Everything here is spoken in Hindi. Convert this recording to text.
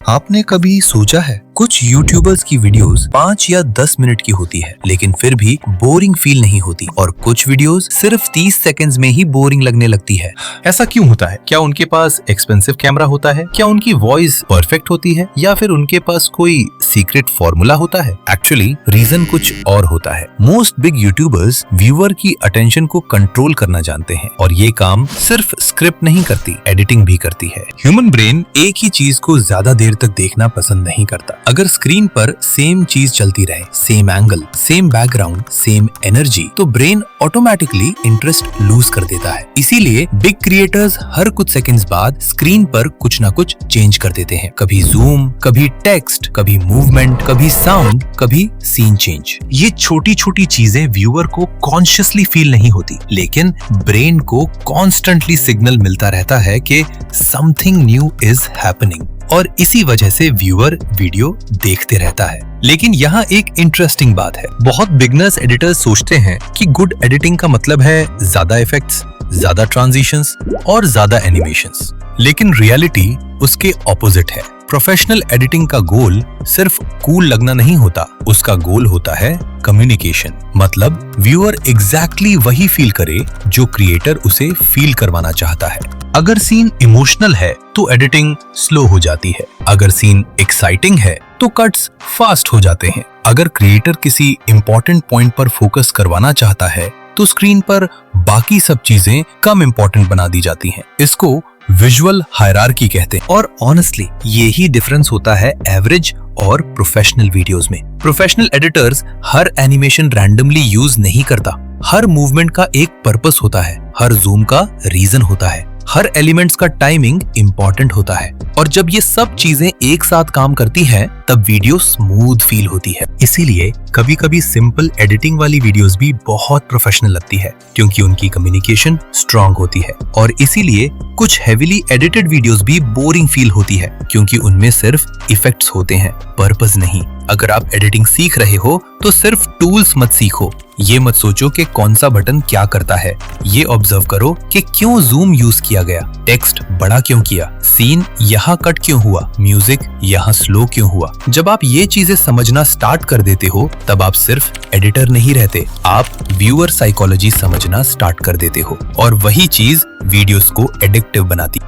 आपने कभी सोचा है कुछ यूट्यूबर्स की वीडियोस 5 या 10 मिनट की होती है लेकिन फिर भी बोरिंग फील नहीं होती और कुछ वीडियोस सिर्फ 30 सेकंड्स में ही बोरिंग लगने लगती है। ऐसा क्यों होता है? क्या उनके पास एक्सपेंसिव कैमरा होता है? क्या उनकी वॉइस परफेक्ट होती है या फिर उनके पास कोई सीक्रेट फॉर्मूला होता है? एक्चुअली रीजन कुछ और होता है। मोस्ट बिग यूट्यूबर्स व्यूअर की अटेंशन को कंट्रोल करना जानते हैं और ये काम सिर्फ स्क्रिप्ट नहीं करती, एडिटिंग भी करती है। ह्यूमन ब्रेन एक ही चीज को ज्यादा देर तक देखना पसंद नहीं करता। अगर स्क्रीन पर सेम चीज चलती रहे, same angle, same background, same energy, तो ब्रेन ऑटोमेटिकली इंटरेस्ट लूज कर देता है। इसीलिए बिग क्रिएटर्स हर कुछ सेकंड्स बाद स्क्रीन पर कुछ ना कुछ चेंज कर देते हैं। कभी जूम, कभी टेक्स्ट, कभी मूवमेंट, कभी साउंड, कभी सीन चेंज। ये छोटी छोटी चीजें व्यूअर को कॉन्शियसली फील नहीं होती, लेकिन ब्रेन को कॉन्स्टेंटली सिग्नल मिलता रहता है कि समथिंग न्यू इज हैपनिंग और इसी वजह से व्यूअर वीडियो देखते रहता है। लेकिन यहाँ एक इंटरेस्टिंग बात है। बहुत बिगनर्स एडिटर्स सोचते हैं कि गुड एडिटिंग का मतलब है ज्यादा इफेक्ट्स, ज्यादा ट्रांजिशंस और ज्यादा एनिमेशंस, लेकिन रियलिटी उसके ऑपोजिट है। प्रोफेशनल एडिटिंग का गोल सिर्फ कूल लगना नहीं होता, उसका गोल होता है कम्युनिकेशन। मतलब व्यूअर एग्जैक्टली वही फील करे जो क्रिएटर उसे फील करवाना चाहता है। अगर सीन इमोशनल है तो एडिटिंग स्लो हो जाती है, अगर सीन एक्साइटिंग है तो कट्स फास्ट हो जाते हैं। अगर क्रिएटर किसी इंपॉर्टेंट पॉइंट पर फोकस करवाना चाहता है तो स्क्रीन पर बाकी सब चीजें कम इंपॉर्टेंट बना दी जाती हैं। इसको विजुअल हायरार्की कहते हैं और ऑनेस्टली यही डिफरेंस होता है एवरेज और प्रोफेशनल वीडियोस में। प्रोफेशनल एडिटर्स हर एनिमेशन रैंडमली यूज नहीं करता। हर मूवमेंट का एक पर्पस होता है, हर जूम का रीजन होता है, हर एलिमेंट्स का टाइमिंग इंपॉर्टेंट होता है और जब ये सब चीजें एक साथ काम करती हैं तब वीडियो स्मूथ फील होती है। इसीलिए कभी कभी सिंपल एडिटिंग वाली वीडियोस भी बहुत प्रोफेशनल लगती है क्योंकि उनकी कम्युनिकेशन स्ट्रांग होती है और इसीलिए कुछ हेवीली एडिटेड वीडियोस भी बोरिंग फील होती है क्योंकि उनमें सिर्फ इफेक्ट्स होते हैं, पर्पस नहीं। अगर आप एडिटिंग सीख रहे हो तो सिर्फ टूल्स मत सीखो। ये मत सोचो कि कौन सा बटन क्या करता है, ये ऑब्जर्व करो कि क्यों जूम यूज किया गया, टेक्स्ट बड़ा क्यों किया, सीन यहाँ कट क्यों हुआ, म्यूजिक यहाँ स्लो क्यों हुआ। जब आप ये चीजें समझना स्टार्ट कर देते हो तब आप सिर्फ एडिटर नहीं रहते, आप व्यूअर साइकोलॉजी समझना स्टार्ट कर देते हो और वही चीज वीडियोस को एडिक्टिव बनाती।